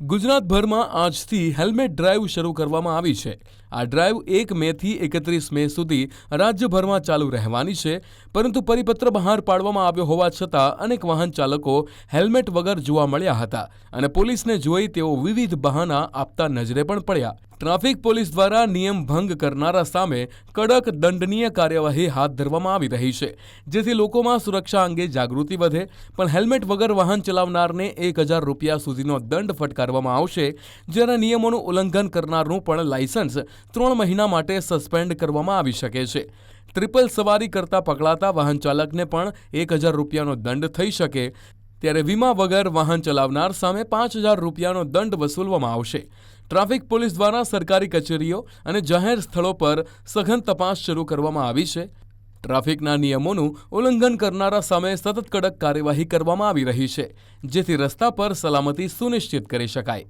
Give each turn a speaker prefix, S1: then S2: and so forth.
S1: ગુજરાતભરમાં આજથી helmet drive શરૂ કરવામાં આવી છે। આ ડ્રાઈવ 1 મેથી 31 મે સુધી રાજ્યભરમાં ચાલુ રહેવાની છે, પરંતુ પરિપત્ર બહાર પાડવામાં આવ્યો હોવા છતાં અનેક વાહન ચાલકો હેલ્મેટ વગર જોવા મળ્યા હતા અને પોલીસને જોઈ તેઓ વિવિધ બહાના આપતા નજરે પણ પડ્યા। ટ્રાફિક પોલીસ દ્વારા નિયમ ભંગ કરનારા સામે કડક દંડનીય કાર્યવાહી હાથ ધરવામાં આવી રહી છે, જેથી લોકોમાં સુરક્ષા અંગે જાગૃતિ વધે। પણ હેલ્મેટ વગર વાહન ચલાવનારને 1000 રૂપિયા સુધીનો દંડ ફટકારવામાં આવશે, જ્યારે નિયમોનું ઉલ્લંઘન કરનારનું પણ લાયસન્સ 3 મહિના માટે સસ્પેન્ડ કરવામાં આવી શકે છે। ટ્રિપલ સવારી કરતા પકડાતા વાહન ચાલકને પણ 1000 રૂપિયાનો દંડ થઈ શકે, ત્યારે વીમા વગર વાહન ચલાવનાર સામે 5000 રૂપિયાનો દંડ વસૂલવામાં આવશે। ટ્રાફિક પોલીસ દ્વારા સરકારી કચેરીઓ અને જાહેર સ્થળો પર સઘન તપાસ શરૂ કરવામાં આવી છે। ટ્રાફિકના નિયમોનું ઉલ્લંઘન કરનારા સામે સતત કડક કાર્યવાહી કરવામાં આવી રહી છે, જેથી રસ્તા પર સલામતી સુનિશ્ચિત કરી શકાય।